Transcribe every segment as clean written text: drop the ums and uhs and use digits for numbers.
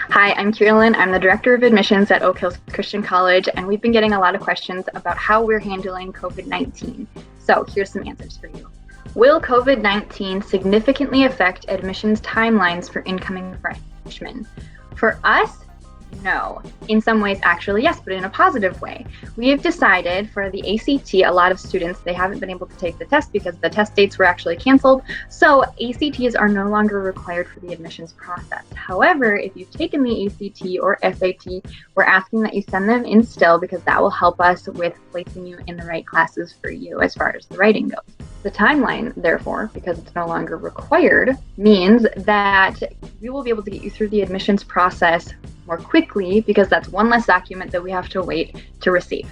Hi, I'm Kierlyn. I'm the Director of Admissions at Oak Hills Christian College, and we've been getting a lot of questions about how we're handling COVID-19. So here's some answers for you. Will COVID-19 significantly affect admissions timelines for incoming freshmen? For us, no. In some ways, actually, yes, but in a positive way. We have decided for the ACT, a lot of students, they haven't been able to take the test because the test dates were actually canceled. So ACTs are no longer required for the admissions process. However, if you've taken the ACT or SAT, we're asking that you send them in still because that will help us with placing you in the right classes for you as far as the writing goes. The timeline, therefore, because it's no longer required, means that we will be able to get you through the admissions process more quickly because that's one less document that we have to wait to receive.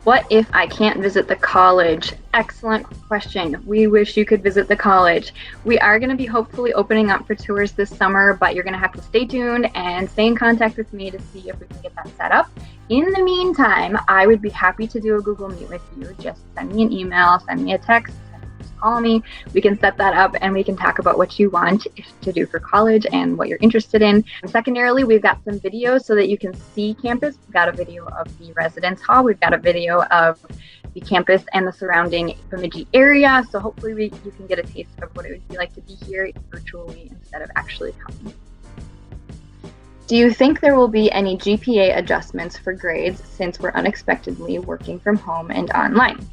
What if I can't visit the college? Excellent question. We wish you could visit the college. We are going to be hopefully opening up for tours this summer, but you're going to have to stay tuned and stay in contact with me to see if we can get that set up. In the meantime, I would be happy to do a Google Meet with you. Just send me an email, send me a text, just call me. We can set that up and we can talk about what you want to do for college and what you're interested in. And secondarily, we've got some videos so that you can see campus. We've got a video of the residence hall. We've got a video of the campus and the surrounding Bemidji area. So hopefully you can get a taste of what it would be like to be here virtually instead of actually coming. Do you think there will be any GPA adjustments for grades since we're unexpectedly working from home and online?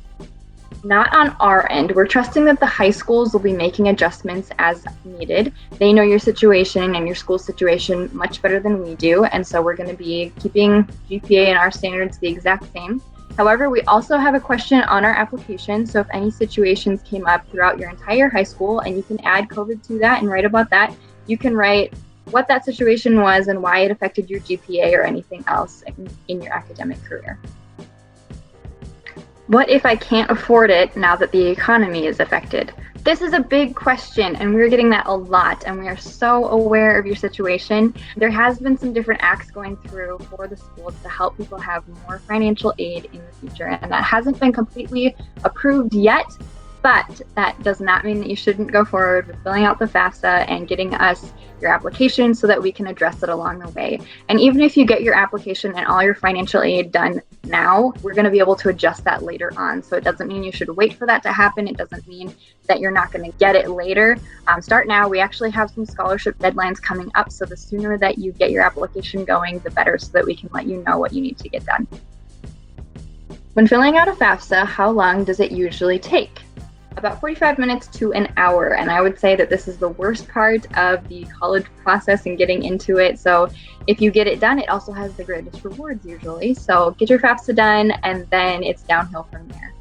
Not on our end. We're trusting that the high schools will be making adjustments as needed. They know your situation and your school situation much better than we do, and so we're going to be keeping GPA and our standards the exact same. However, we also have a question on our application, so if any situations came up throughout your entire high school and you can add COVID to that and write about that, you can write what that situation was and why it affected your GPA or anything else in your academic career. What if I can't afford it now that the economy is affected? This is a big question, and we're getting that a lot, and we are so aware of your situation. There has been some different acts going through for the schools to help people have more financial aid in the future, and that hasn't been completely approved yet, but that does not mean that you shouldn't go forward with filling out the FAFSA and getting us your application so that we can address it along the way. And even if you get your application and all your financial aid done now, we're going to be able to adjust that later on. So it doesn't mean you should wait for that to happen. It doesn't mean that you're not going to get it later. Start now. We actually have some scholarship deadlines coming up. So the sooner that you get your application going, the better, so that we can let you know what you need to get done. When filling out a FAFSA, how long does it usually take? About 45 minutes to an hour, and I would say that this is the worst part of the college process and getting into it. So if you get it done, it also has the greatest rewards usually. So get your FAFSA done, and then it's downhill from there.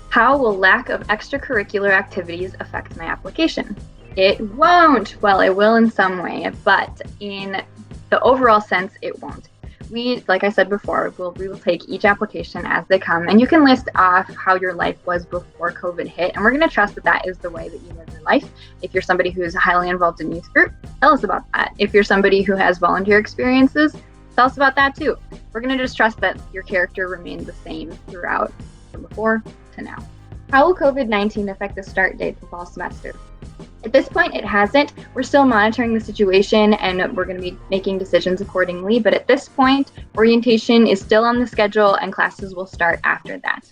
How will lack of extracurricular activities affect my application? It won't. Well, it will in some way, but in the overall sense, it won't. Like I said before, we will take each application as they come, and you can list off how your life was before COVID hit, and we're going to trust that that is the way that you live your life. If you're somebody who's highly involved in youth group, tell us about that. If you're somebody who has volunteer experiences, tell us about that too. We're going to just trust that your character remained the same throughout, from before to now. How will COVID-19 affect the start date for fall semester? At this point, it hasn't. We're still monitoring the situation and we're going to be making decisions accordingly. But at this point, orientation is still on the schedule and classes will start after that.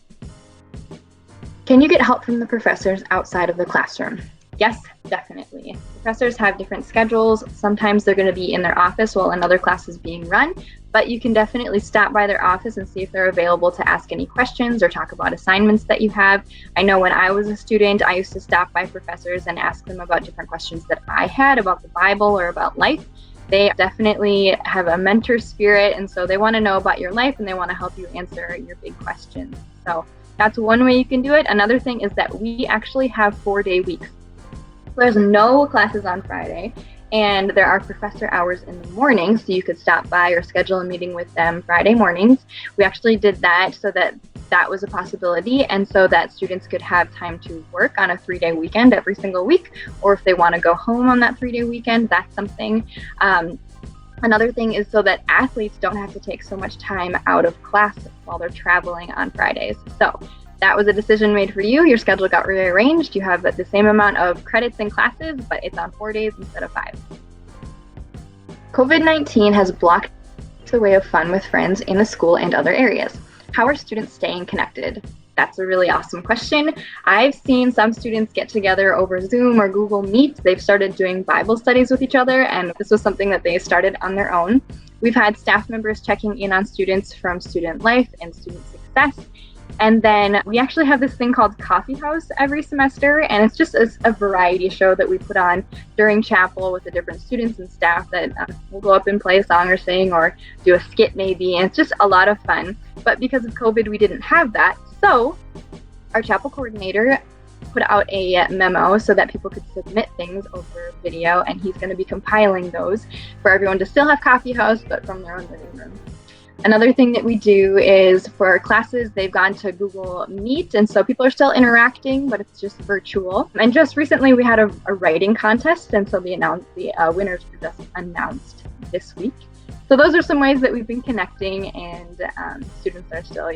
Can you get help from the professors outside of the classroom? Yes, definitely. Professors have different schedules. Sometimes they're going to be in their office while another class is being run, but you can definitely stop by their office and see if they're available to ask any questions or talk about assignments that you have. I know when I was a student, I used to stop by professors and ask them about different questions that I had about the Bible or about life. They definitely have a mentor spirit, and so they want to know about your life and they want to help you answer your big questions. So that's one way you can do it. Another thing is that we actually have 4-day weeks. There's no classes on Friday, and there are professor hours in the morning, so you could stop by or schedule a meeting with them Friday mornings. We actually did that so that that was a possibility, and so that students could have time to work on a 3-day weekend every single week, or if they want to go home on that 3-day weekend, that's something. Another thing is so that athletes don't have to take so much time out of class while they're traveling on Fridays. So that was a decision made for you. Your schedule got rearranged. You have the same amount of credits and classes, but it's on 4 days instead of 5. COVID-19 has blocked the way of fun with friends in the school and other areas. How are students staying connected? That's a really awesome question. I've seen some students get together over Zoom or Google Meet. They've started doing Bible studies with each other, and this was something that they started on their own. We've had staff members checking in on students from Student Life and Student Success. And then we actually have this thing called Coffee House every semester, and it's just a variety show that we put on during chapel with the different students and staff that will go up and play a song or sing or do a skit maybe, and it's just a lot of fun. But because of COVID, we didn't have that, so our chapel coordinator put out a memo so that people could submit things over video, and he's going to be compiling those for everyone to still have Coffee House, but from their own living room. Another thing that we do is for our classes, they've gone to Google Meet, and so people are still interacting, but it's just virtual. And just recently we had a writing contest, and so the winners were just announced this week. So those are some ways that we've been connecting, and students are still,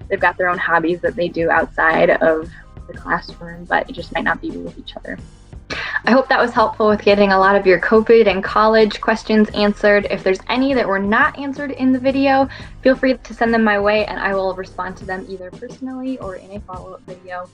they've got their own hobbies that they do outside of the classroom, but it just might not be with each other. I hope that was helpful with getting a lot of your COVID and college questions answered. If there's any that were not answered in the video, feel free to send them my way and I will respond to them either personally or in a follow-up video.